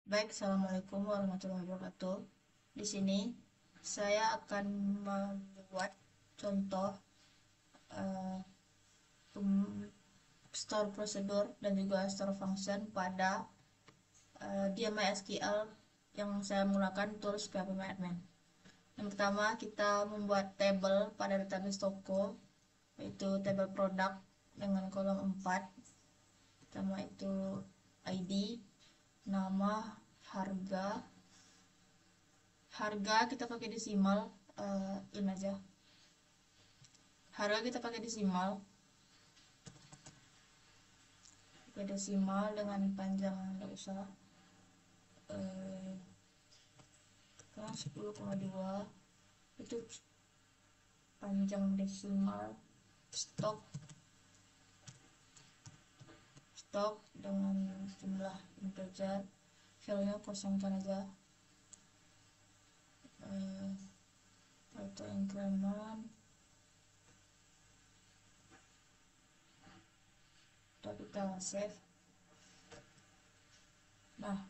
Baik, Assalamualaikum warahmatullahi wabarakatuh. Di sini saya akan membuat contoh eh, store prosedur dan juga store function pada dia MySQL yang saya menggunakan tools PHP Yang pertama, kita membuat table pada database toko, yaitu table product dengan kolom 4. Pertama itu ID, nama, harga. Harga kita pakai desimal, ini aja. Harga kita pakai desimal dengan panjang nggak usah, 10,2 itu panjang desimal. Stok stok dengan jumlah integer, value-nya kosongkan aja. Auto increment kita save. Nah,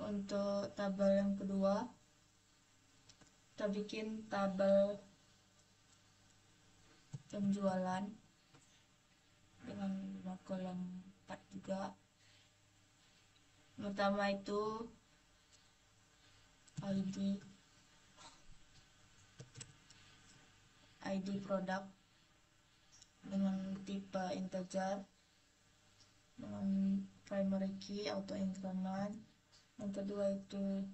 untuk tabel yang kedua, kita bikin tabel penjualan dengan kolom 4 juga. Pertama itu ID produk dengan tipe integer dengan primary key auto increment. Yang kedua itu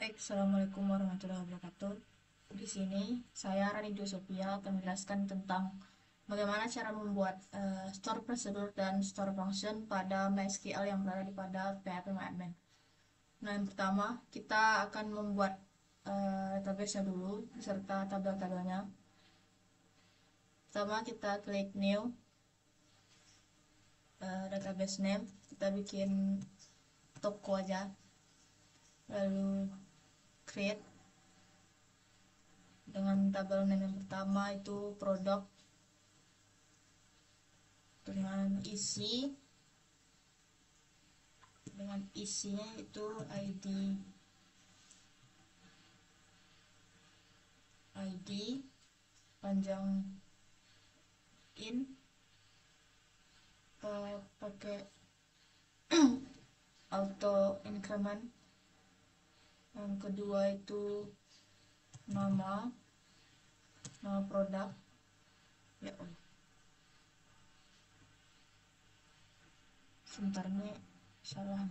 Baik, Assalamualaikum warahmatullahi wabarakatuh. Di sini saya Rani Sophia akan menjelaskan tentang bagaimana cara membuat store procedure dan store function pada MySQL yang berada di pada PHP Nah, yang pertama kita akan membuat database-nya dulu beserta tabel-tabelnya. Pertama kita klik new, database name, kita bikin toko aja, lalu create dengan tabel name yang pertama itu produk dengan isinya itu ID panjang in, pakai auto increment. Yang kedua itu nama produk, ya Allah sebentar nih, salah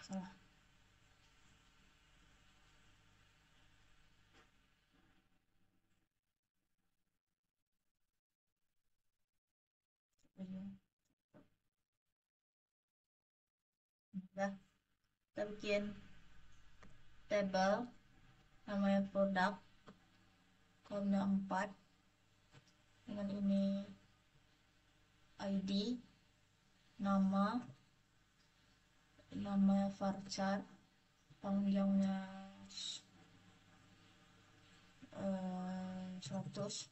salah udah. Kita bikin table namanya produk kolomnya 4 dengan ini ID, nama varchar panjangnya 100.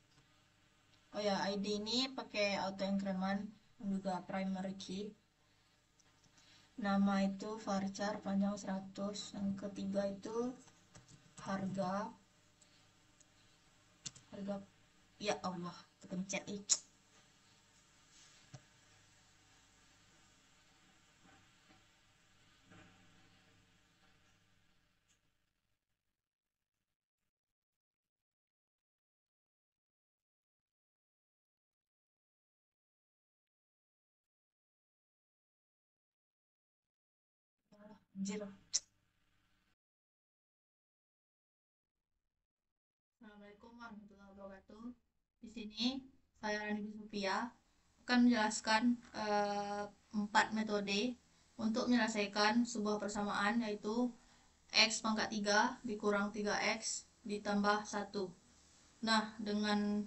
Oh ya, ID ini pakai auto increment juga primary key. Nama itu varchar panjang 100. Yang ketiga itu harga ya Allah kepencet ih. Anjir. Assalamualaikum warahmatullahi wabarakatuh. Di sini saya Rani Sophia akan menjelaskan 4 metode untuk menyelesaikan sebuah persamaan, yaitu X pangkat 3 dikurang 3X ditambah 1. Nah, dengan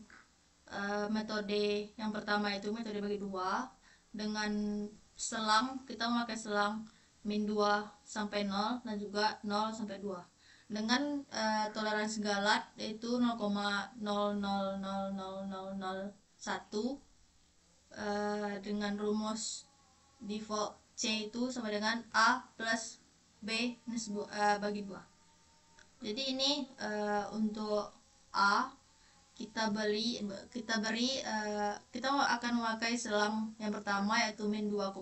metode yang pertama itu metode bagi 2, dengan selang, kita memakai selang min 2 sampai 0 dan juga 0 sampai 2 dengan toleransi galat yaitu 0,000001, dengan rumus default C itu sama dengan A plus B bagi 2. Jadi ini untuk A kita beri kita akan memakai selang yang pertama yaitu min 2,0.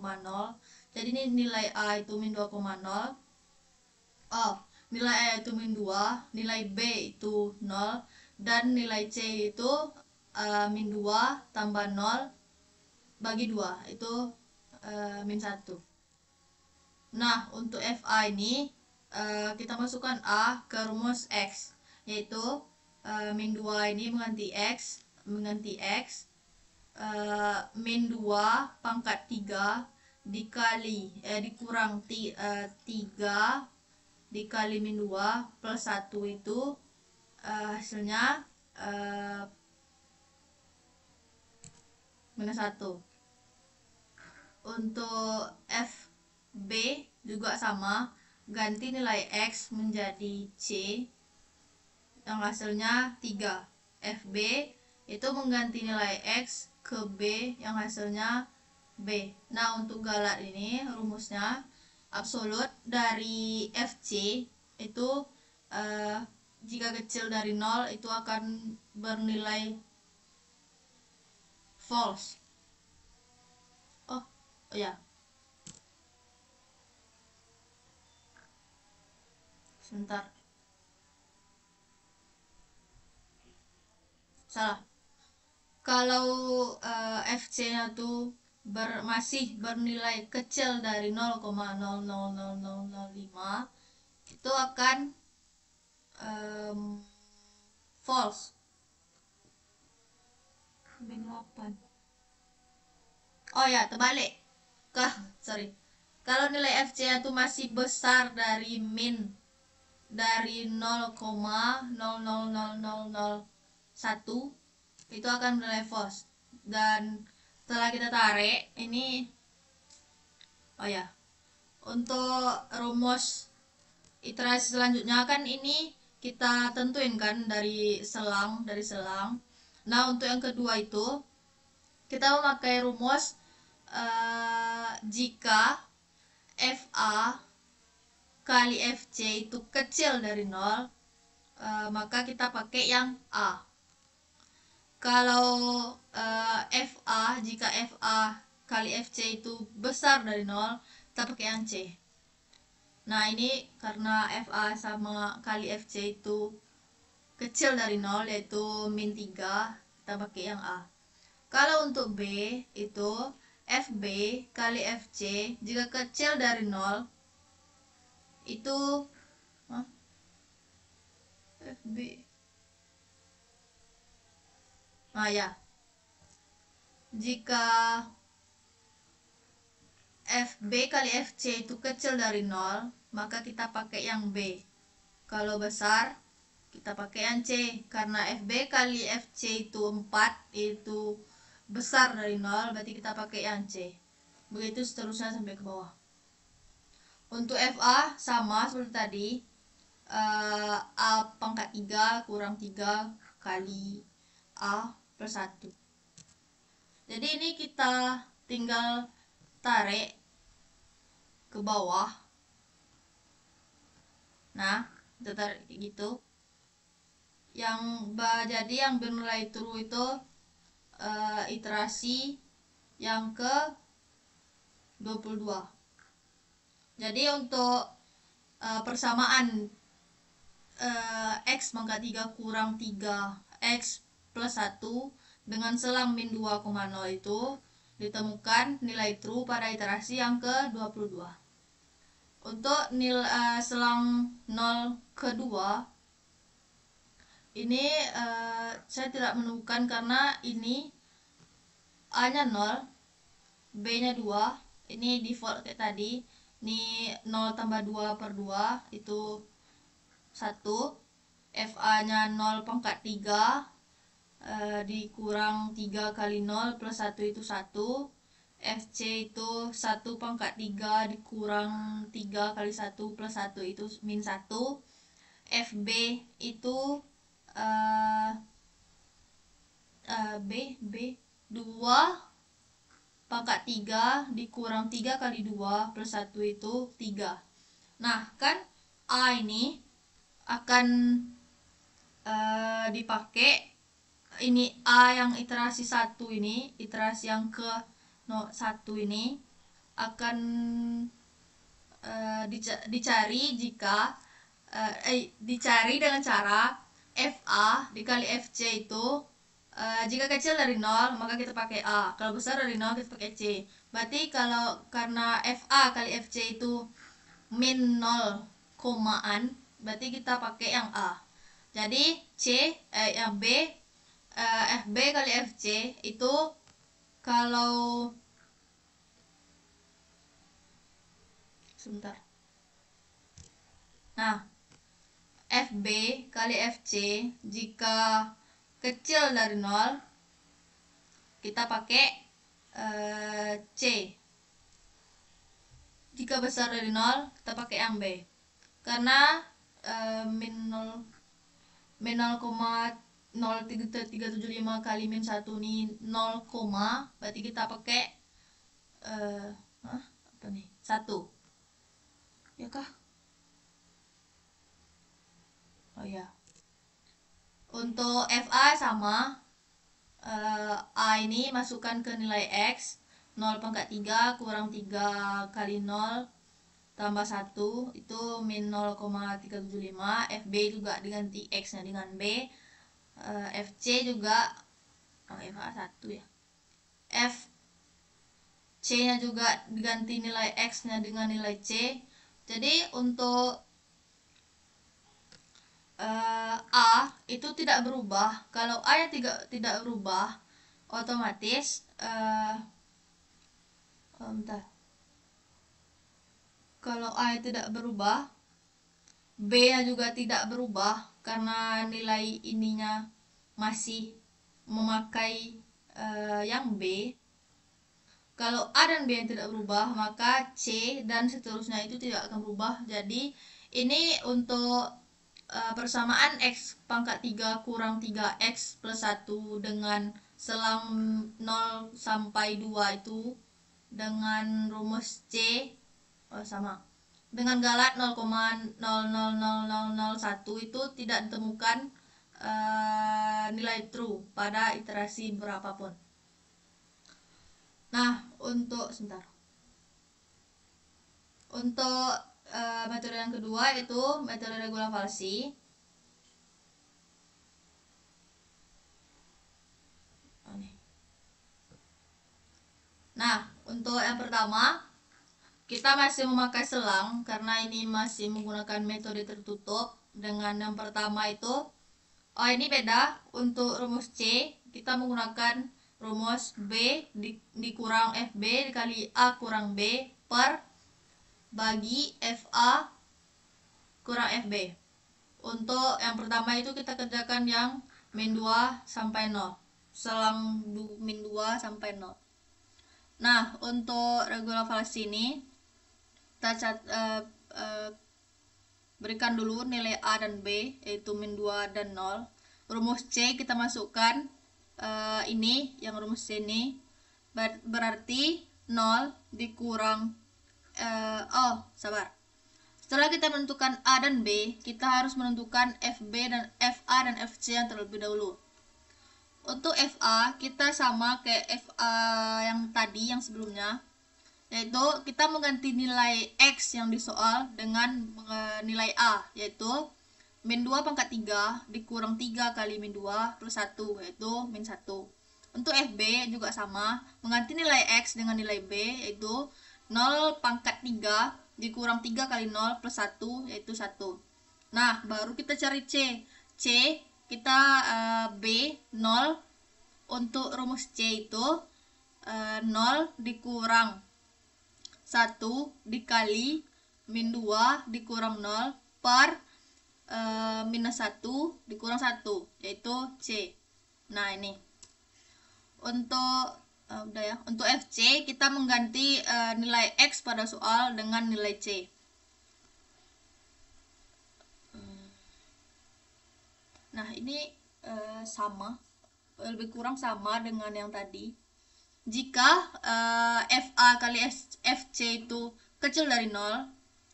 Jadi ini nilai A itu min 2,0. Nilai A itu min 2, nilai B itu 0, dan nilai C itu min 2 tambah 0 bagi 2 itu min 1. Nah, untuk FA ini kita masukkan A ke rumus X, yaitu min 2 ini mengganti X min 2 pangkat 3 dikurang 3 dikali min 2 plus 1 itu hasilnya minus 1. Untuk FB juga sama, ganti nilai X menjadi C yang hasilnya 3. FB itu mengganti nilai X ke B yang hasilnya B. Nah, untuk galat ini rumusnya absolut dari FC itu jika kecil dari 0 itu akan bernilai false. Oh ya, sebentar, salah. Kalau FC-nya tuh masih bernilai kecil dari 0,000005 itu akan false. Oh ya, terbalik. Kalau nilai FC-nya tuh masih besar dari min dari 0,000001 itu akan bernilai false. Dan setelah kita tarik ini, untuk rumus iterasi selanjutnya kan ini kita tentuin kan dari selang. Nah, untuk yang kedua itu kita memakai rumus jika FA kali FC itu kecil dari 0, maka kita pakai yang A. Kalau jika FA kali FC itu besar dari 0, kita pakai yang C. Nah, ini karena FA sama kali FC itu kecil dari 0 yaitu min 3, kita pakai yang A. Kalau untuk B itu FB kali FC jika kecil dari 0 itu FB. Jika FB kali FC itu kecil dari 0, maka kita pakai yang B. Kalau besar, kita pakai yang C. Karena FB kali FC itu 4, itu besar dari 0, berarti kita pakai yang C. Begitu seterusnya sampai ke bawah. Untuk FA sama seperti tadi, A pangkat 3 kurang 3 kali A plus 1. Jadi ini kita tinggal tarik ke bawah. Nah, kita tarik gitu. Jadi yang bernilai true itu iterasi yang ke 22. Jadi untuk persamaan X pangkat 3 kurang 3X plus 1 dengan selang min 2,0 itu ditemukan nilai true pada iterasi yang ke-22. Untuk selang 0 kedua ini saya tidak menemukan karena ini A nya 0, B nya 2, ini default kayak tadi. Ini 0 tambah 2 per 2 itu 1. FA nya 0 pangkat 3 dikurang 3 kali 0 plus 1 itu 1. FC itu 1 pangkat 3 dikurang 3 kali 1 plus 1 itu min 1. FB itu B 2 pangkat 3 dikurang 3 kali 2 plus 1 itu 3. Nah, kan A ini akan dipakai, ini A yang iterasi 1 ini, iterasi yang ke 1 ini akan dicari jika dicari dengan cara FA dikali FC itu jika kecil dari 0 maka kita pakai A, kalau besar dari 0 kita pakai C. Berarti karena FA kali FC itu min 0 komaan, berarti kita pakai yang A. Jadi yang B, FB kali FC itu kalau sebentar. Nah, FB kali FC jika kecil dari 0 kita pakai C. Jika besar dari 0 kita pakai yang B. Karena min 0,03375 kali min 1 ini 0, berarti kita pakai apa nih? 1. Ya kah? Oh ya. Untuk FA sama, A ini masukkan ke nilai X, 0 pangkat 3 kurang 3 kali 0 tambah 1 itu min 0,375. FB juga diganti X nya dengan B. FC juga FA 1 ya. FC nya juga diganti nilai X nya dengan nilai C. Jadi untuk A itu tidak berubah. Kalau A nya tidak berubah, otomatis kalau A tidak berubah, B nya juga tidak berubah karena nilai ininya masih memakai yang B. Kalau A dan B yang tidak berubah, maka C dan seterusnya itu tidak akan berubah. Jadi ini untuk persamaan X pangkat 3 kurang 3X plus 1 dengan selang 0 sampai 2 itu dengan rumus C sama dengan galat 0,000001 itu tidak ditemukan nilai true pada iterasi berapapun. Nah, untuk metode yang kedua yaitu metode regula falsi. Nah, untuk yang pertama kita masih memakai selang karena ini masih menggunakan metode tertutup. Dengan yang pertama itu ini beda. Untuk rumus C kita menggunakan rumus B dikurang FB dikali A kurang B per bagi FA kurang FB. Untuk yang pertama itu kita kerjakan yang min 2 sampai 0, selang min 2 sampai 0. Nah, untuk regula falsi ini kita berikan dulu nilai A dan B yaitu min 2 dan 0. Rumus C kita masukkan ini yang rumus C ini berarti 0 dikurang setelah kita menentukan A dan B, kita harus menentukan FB dan FA dan FC yang terlebih dahulu. Untuk FA kita sama kayak FA yang tadi yang sebelumnya, yaitu kita mengganti nilai X yang disoal dengan nilai A, yaitu min 2 pangkat 3 dikurang 3 kali min 2 plus 1 yaitu min 1. Untuk FB juga sama, mengganti nilai X dengan nilai B yaitu 0 pangkat 3 dikurang 3 kali 0 plus 1 yaitu 1. Nah, baru kita cari C. C kita B 0. Untuk rumus C itu 0 dikurang 1 dikali min 2 dikurang 0 per minus 1 dikurang 1, yaitu C. Nah, ini untuk udah ya. Untuk FC kita mengganti nilai X pada soal dengan nilai C. Nah, ini sama, lebih kurang sama dengan yang tadi. Jika FA kali FC itu kecil dari 0,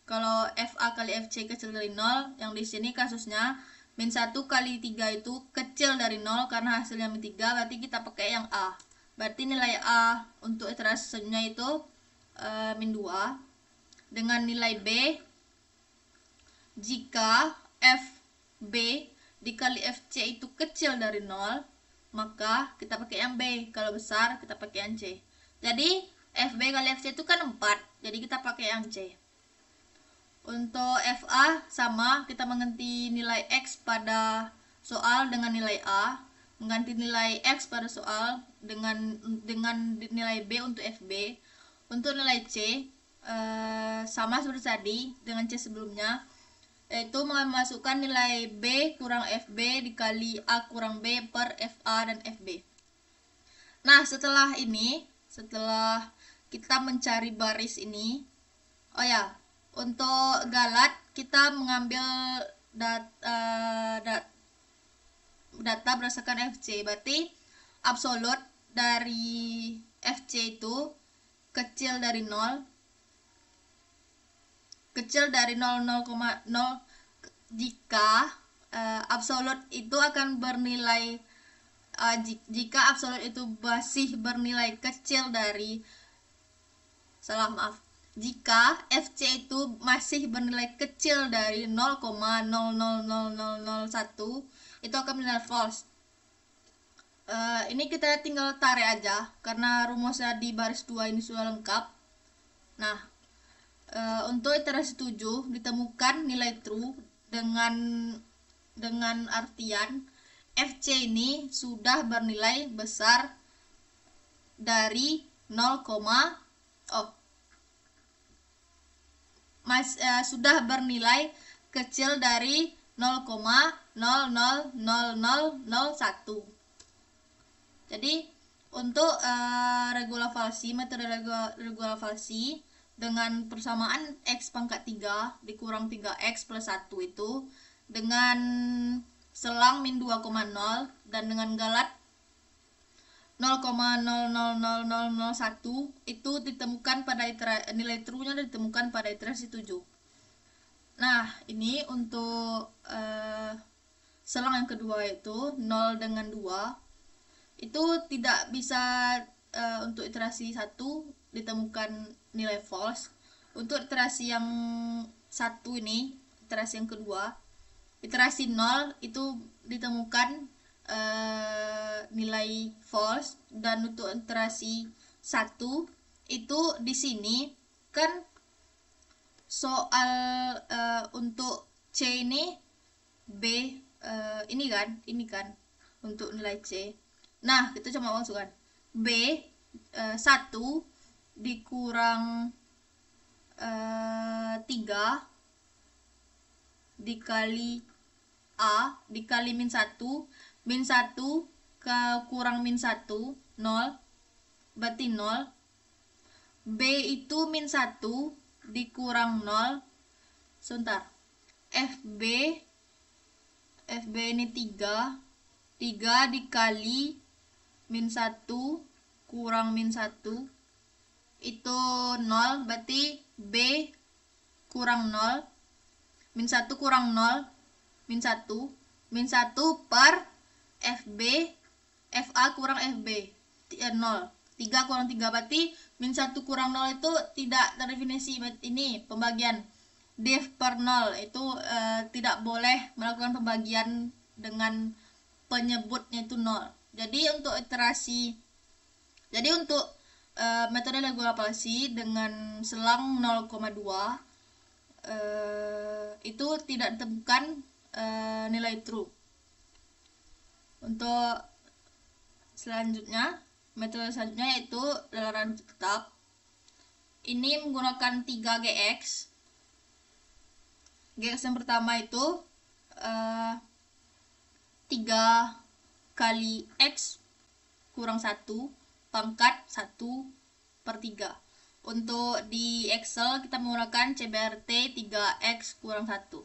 kalau FA kali FC kecil dari 0, yang di sini kasusnya min 1 kali 3 itu kecil dari 0 karena hasilnya min 3, berarti kita pakai yang A. Berarti nilai A untuk iterasi selanjutnya itu min 2 dengan nilai B. Jika FB dikali FC itu kecil dari 0, maka kita pakai yang B. Kalau besar kita pakai yang C. Jadi FB kali FC itu kan 4, jadi kita pakai yang C. Untuk FA sama, kita mengganti nilai X pada soal dengan nilai A, mengganti nilai X pada soal dengan nilai B untuk FB. Untuk nilai C sama seperti tadi dengan C sebelumnya, yaitu memasukkan nilai B kurang FB dikali A kurang B per FA dan FB. Nah, setelah kita mencari baris ini, oh ya, untuk galat kita mengambil data berdasarkan FC. Berarti absolut dari FC itu kecil dari 0, 0,0, jika absolut itu akan bernilai jika absolut itu masih bernilai kecil dari jika FC itu masih bernilai kecil dari 0,000001, itu akan bernilai false. Ini kita tinggal tarik aja karena rumusnya di baris 2 ini sudah lengkap. Nah, untuk iterasi 7 ditemukan nilai true dengan artian FC ini sudah bernilai besar dari 0, sudah bernilai kecil dari 0,000001. Jadi untuk metode regula falsi dengan persamaan X pangkat 3 dikurang 3X plus 1 itu dengan selang min 2,0 dan dengan galat 0,000001 itu ditemukan pada nilai true-nya ditemukan pada iterasi 7. Nah, ini untuk selang yang kedua itu 0 dengan 2 itu tidak bisa untuk iterasi 1 ditemukan nilai false. Untuk iterasi yang 1 ini, iterasi yang kedua, iterasi 0 itu ditemukan nilai false. Dan untuk iterasi 1 itu di sini kan soal untuk C ini B ini kan untuk nilai C. Nah, kita coba masukkan B 1 dikurang 3 dikali A dikali min 1 ke kurang min 1 0, berarti 0. B itu min 1 dikurang 0. Sebentar, FB ini 3 dikali min 1 kurang min 1 itu 0, berarti B kurang 0, min 1 kurang 0, min 1 per FA kurang FB 0, 3 kurang 3, berarti min 1 kurang 0 itu tidak terdefinisi. Ini pembagian div per 0 itu tidak boleh melakukan pembagian dengan penyebutnya itu 0. Jadi untuk metode regula falsi dengan selang 0,2 itu tidak ditemukan nilai true. Untuk metode selanjutnya yaitu larangan tetap. ini menggunakan 3GX. GX yang pertama itu 3 kali X kurang 1 pangkat 1/3. Untuk di Excel kita menggunakan CBRT 3X kurang 1.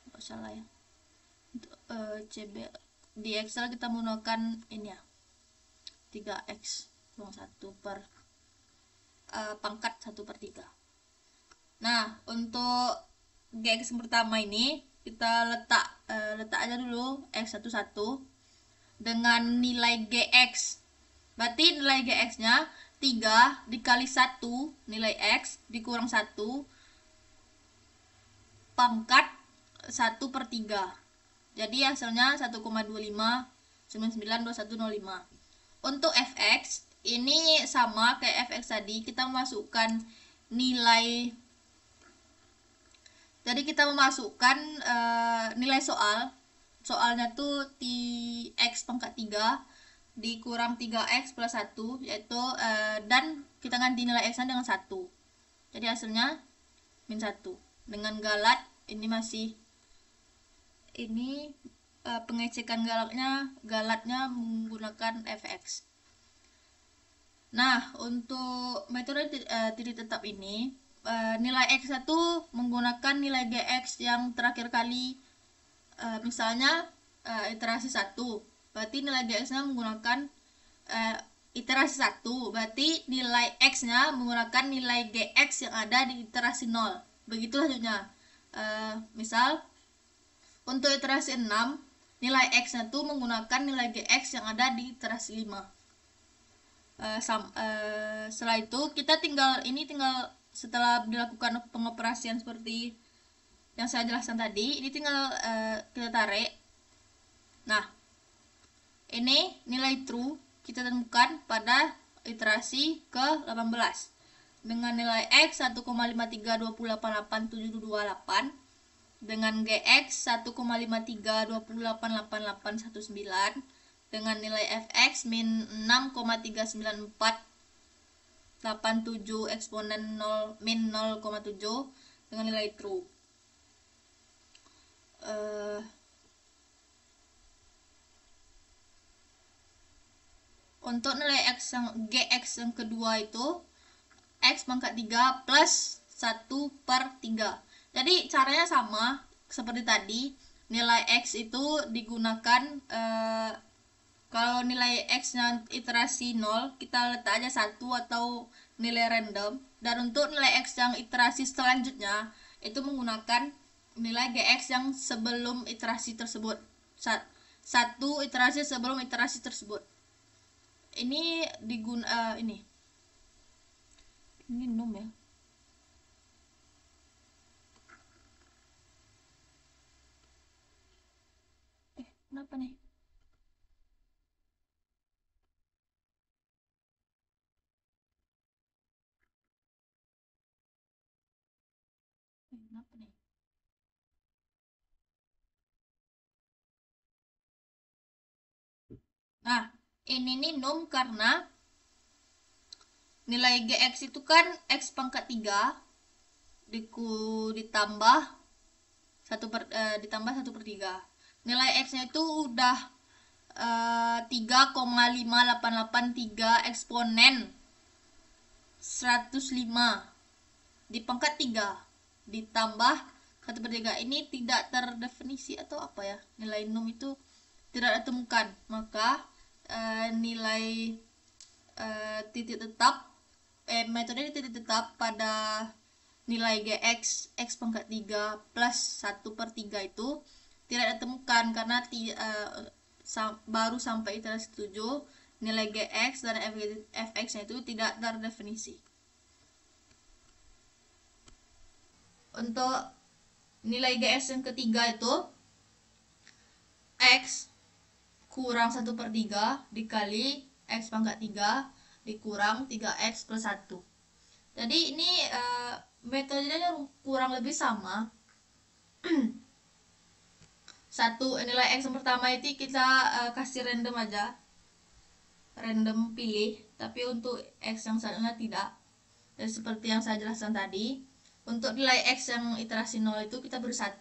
Nggak salah ya. Untuk di Excel kita menggunakan ini ya, 3X kurang 1 per pangkat 1/3. Nah, untuk GX yang pertama ini kita letak aja dulu X11 dengan nilai GX. Berarti nilai GX-nya 3 dikali 1 nilai X dikurang 1 pangkat 1/3. Jadi hasilnya 1,25992105. Untuk fx ini sama kayak fx tadi, kita memasukkan nilai. Jadi kita memasukkan nilai soalnya tuh di x pangkat 3 dikurang 3x plus 1, yaitu dan kita ganti nilai x nya dengan 1. Jadi hasilnya -1. Dengan galat ini masih pengecekan galatnya menggunakan fx. Nah, untuk metode titik tetap ini nilai x1 menggunakan nilai gx yang terakhir kali, misalnya iterasi 1, berarti nilai gx-nya menggunakan iterasi 1, berarti nilai x-nya menggunakan nilai gx yang ada di iterasi 0. Begitu selanjutnya. Misal untuk iterasi 6, nilai x-nya tuh menggunakan nilai gx yang ada di iterasi 5. Setelah itu kita tinggal setelah dilakukan pengoperasian seperti yang saya jelaskan tadi, ini tinggal kita tarik. Nah, ini nilai true kita temukan pada iterasi ke-18 dengan nilai x 1,53288728, dengan gx 1,53288819, dengan nilai fx min 6,39487 eksponen 0 min 0,7 dengan nilai true. Untuk nilai gx yang kedua itu x pangkat 3 plus 1/3. Jadi caranya sama seperti tadi. Nilai x itu digunakan kalau nilai x nya iterasi 0, kita letak aja 1 atau nilai random. Dan untuk nilai x yang iterasi selanjutnya itu menggunakan nilai gx yang sebelum iterasi tersebut. 1 iterasi sebelum iterasi tersebut. Ini ini num ya. Kenapa nih? Kenapa nih? Nah, ini nih num karena nilai gx itu kan x pangkat 3 ditambah 1/3. Nilai x-nya itu udah 3,5883 eksponen 105 di pangkat 3 ditambah 1/3. Ini tidak terdefinisi atau apa ya, nilai num itu tidak ditemukan. Maka nilai titik tetap metode titik tetap pada nilai gx x pangkat 3 plus 1/3 itu tidak ditemukan karena baru sampai iterasi 7, nilai gx dan fx nya itu tidak terdefinisi. Untuk nilai gx yang ketiga itu x kurang 1/3 dikali x pangkat 3 dikurang 3x plus 1. Jadi ini metodenya kurang lebih sama. Nilai x yang pertama itu kita kasih random aja. random pilih, tapi untuk X yang selanjutnya tidak. Dan seperti yang saya jelaskan tadi, untuk nilai X yang iterasi 0 itu kita beri 1,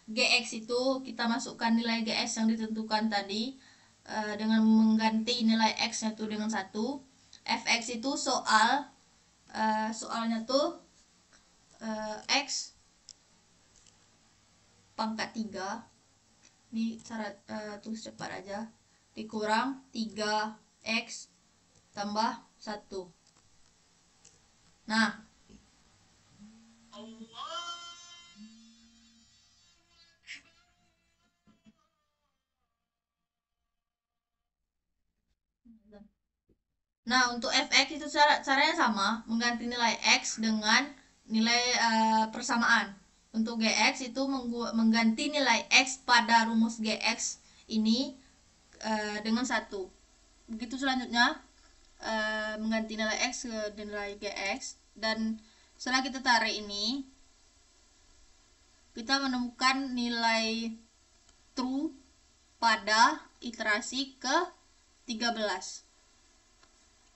GX itu kita masukkan nilai GX yang ditentukan tadi dengan mengganti nilai X nya itu dengan 1. Fx itu soalnya tuh X pangkat 3, ini cara tulis cepat aja, dikurang 3x tambah 1. Nah, untuk fx itu caranya sama, mengganti nilai x dengan nilai persamaan. Untuk gx itu mengganti nilai x pada rumus gx ini dengan 1. Begitu selanjutnya mengganti nilai x ke nilai gx, dan setelah kita tarik ini kita menemukan nilai true pada iterasi ke 13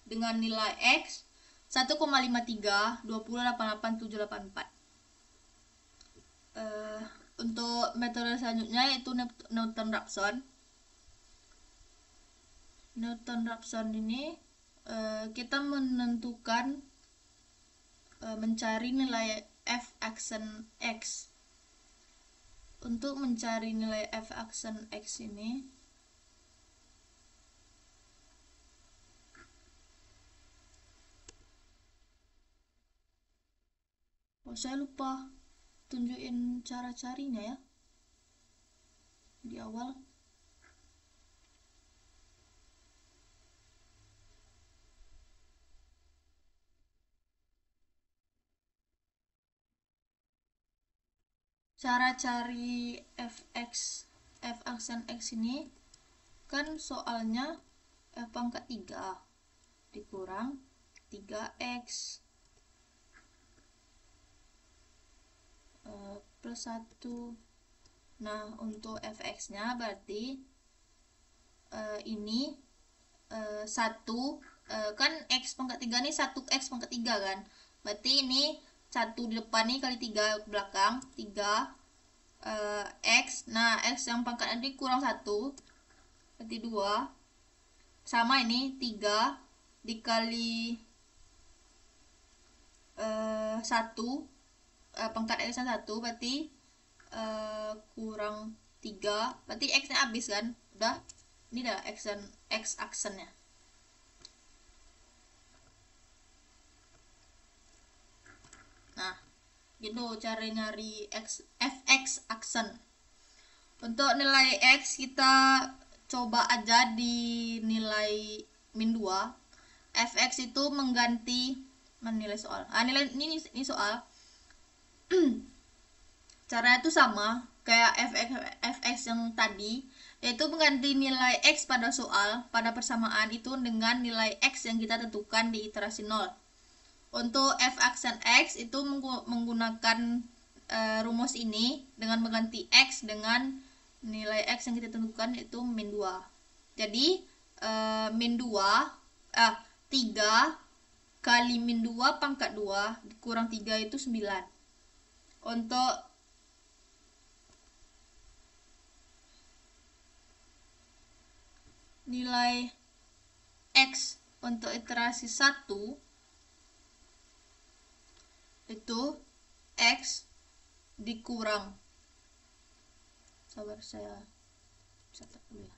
dengan nilai X 1,53 2088784. Untuk metode selanjutnya yaitu Newton-Raphson. Newton-Raphson ini kita menentukan mencari nilai f aksen X. Untuk mencari nilai f aksen X ini saya lupa tunjukin cara carinya ya di awal. Cara cari f aksen X ini kan soalnya f pangkat 3 dikurang 3x plus 1. Nah, untuk fx nya berarti ini 1 kan x pangkat 3 ini 1x pangkat 3 kan, berarti ini 1 di depan nih kali 3 ke belakang 3 x. Nah, x yang pangkat nanti kurang 1 berarti 2 sama ini 3 dikali 1 pangkat x yang 1 berarti kurang 3 berarti x nya habis kan, udah ini dah x aksennya. Nah, gitu cara nyari fx aksen. Untuk nilai x kita coba aja di nilai min 2. Fx itu mengganti menilai soal. Nilai ini soal. Caranya itu sama kayak fx yang tadi, yaitu mengganti nilai x pada soal pada persamaan itu dengan nilai x yang kita tentukan di iterasi 0. Untuk f aksen x itu menggunakan rumus ini dengan mengganti x dengan nilai x yang kita tentukan itu min 2. Jadi min 2 3 kali min 2 pangkat 2 kurang 3 itu 9. Untuk nilai x untuk iterasi 1 itu x dikurang, sabar saya catat dulu ya.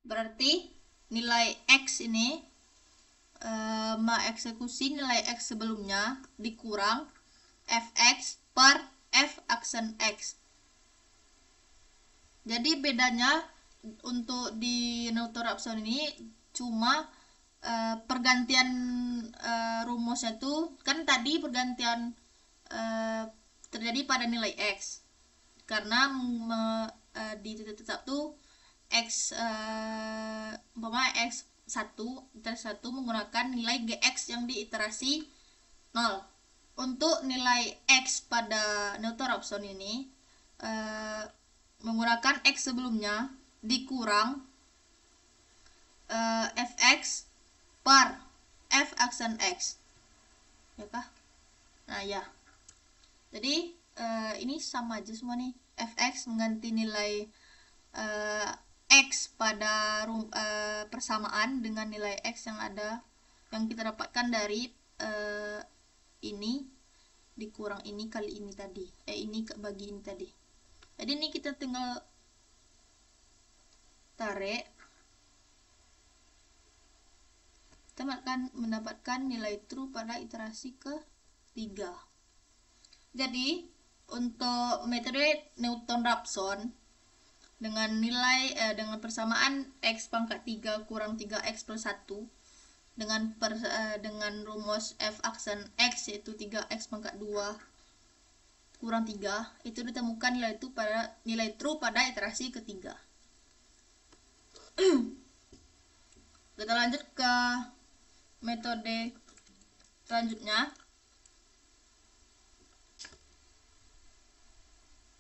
Berarti nilai x ini mengeksekusi nilai x sebelumnya dikurang fx per f aksen x. Jadi bedanya untuk di Newton-Raphson ini cuma pergantian rumusnya tuh kan tadi pergantian terjadi pada nilai x karena di titik tetap tuh x umpama x iterasi 1 menggunakan nilai GX yang di iterasi 0. Untuk nilai X pada Newton Raphson ini menggunakan X sebelumnya dikurang Fx per F aksen X, ya kah? Nah ya, jadi ini sama aja semua nih. Fx mengganti nilai X pada persamaan dengan nilai X yang ada yang kita dapatkan dari ini dikurang ini kali ini tadi, ini bagi ini tadi. Jadi ini kita tinggal tarik, kita akan mendapatkan nilai true pada iterasi ketiga. Jadi untuk metode Newton-Raphson dengan nilai dengan persamaan X pangkat 3 kurang 3X plus 1 dengan rumus F aksen X yaitu 3X pangkat 2 kurang 3, itu ditemukan nilai true pada iterasi ketiga. Kita lanjut ke metode selanjutnya,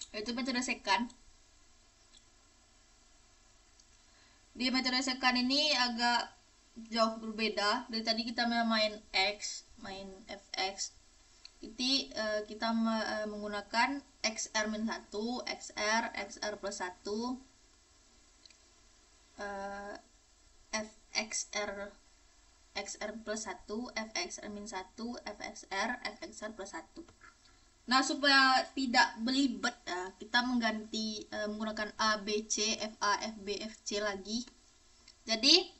yaitu metode secant. Di metode secant ini agak jauh berbeda. Dari tadi kita main fx, jadi kita menggunakan xr-1, xr plus 1, xr plus 1, fxr-1, fxr plus 1. Nah, supaya tidak belibet, kita mengganti menggunakan A, B, C, FA, FB, FC lagi. Jadi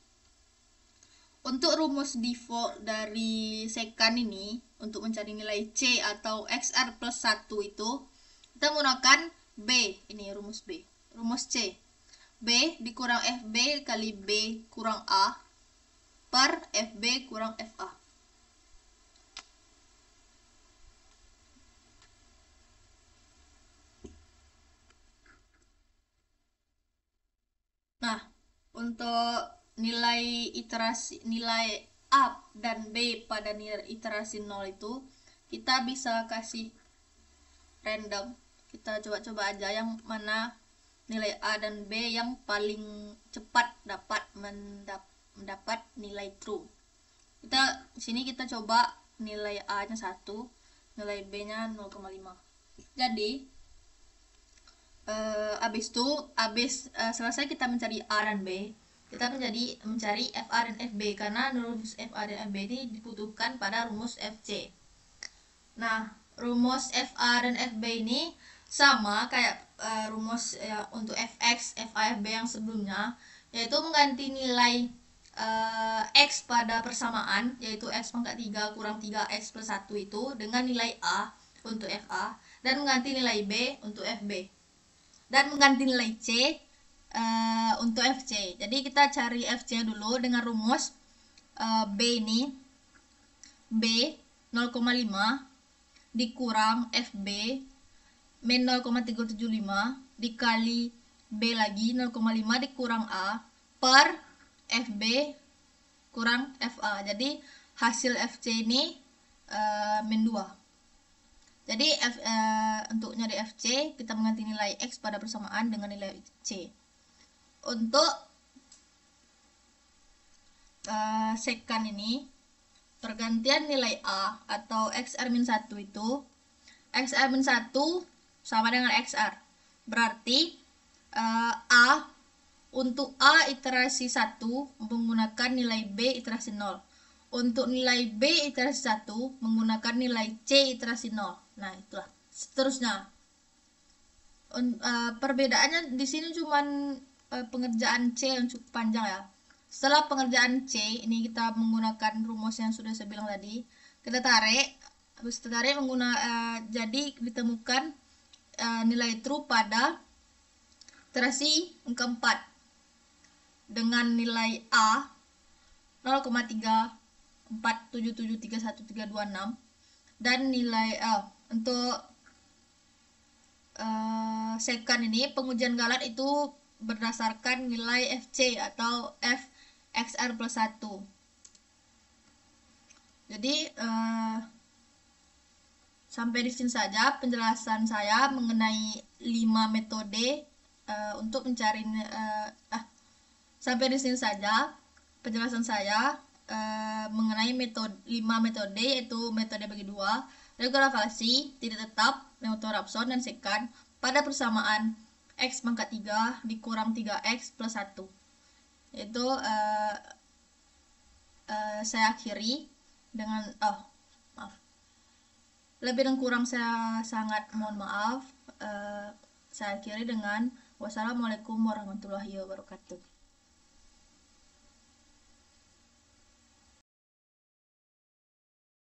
untuk rumus default dari secant ini untuk mencari nilai C atau XR plus 1 itu kita menggunakan B, ini rumus B, rumus C. B dikurang FB kali B kurang A per FB kurang FA. Nah, untuk nilai A dan B pada nilai iterasi 0 itu kita bisa kasih random. Kita coba-coba aja yang mana nilai A dan B yang paling cepat dapat mendapat nilai true. Sini kita coba nilai A-nya 1, nilai B-nya 0,5. Jadi selesai kita mencari A dan B, kita mencari FA dan FB karena rumus FA dan FB ini dibutuhkan pada rumus FC. Nah, rumus FA dan FB ini sama kayak rumus untuk Fx, FA, FB yang sebelumnya, yaitu mengganti nilai X pada persamaan, yaitu X pangkat 3 kurang 3X plus 1 itu dengan nilai A untuk FA, dan mengganti nilai B untuk FB, dan mengganti nilai C untuk FC. Jadi kita cari FC dulu dengan rumus B ini, B 0,5 dikurang FB min 0,375 dikali B lagi 0,5 dikurang A per FB kurang FA. Jadi hasil FC ini min 2. Jadi untuk nyari FC kita mengganti nilai X pada persamaan dengan nilai C. Untuk secant ini pergantian nilai A atau XR-1 itu XR-1 sama dengan XR. Berarti A untuk A iterasi 1 menggunakan nilai B iterasi 0. Untuk nilai B iterasi 1 menggunakan nilai C iterasi 0. Nah, itulah. Seterusnya. Perbedaannya di sini cuman pengerjaan C yang cukup panjang ya. Setelah pengerjaan C, ini kita menggunakan rumus yang sudah saya bilang tadi. Kita tarik, habis tertarik jadi ditemukan nilai true pada iterasi keempat dengan nilai A 0,347731326 dan nilai untuk secant ini pengujian galat itu berdasarkan nilai FC atau F XR plus 1. Jadi sampai di sini saja penjelasan saya mengenai 5 metode untuk mencari sampai di sini saja penjelasan saya mengenai 5 metode, yaitu metode bagi dua, regulasi, tidak tetap, metode Raphson dan sekant pada persamaan X pangkat 3 dikurang 3X plus 1. Itu saya akhiri dengan maaf, lebih dan kurang saya sangat mohon maaf. Saya akhiri dengan wassalamualaikum warahmatullahi wabarakatuh.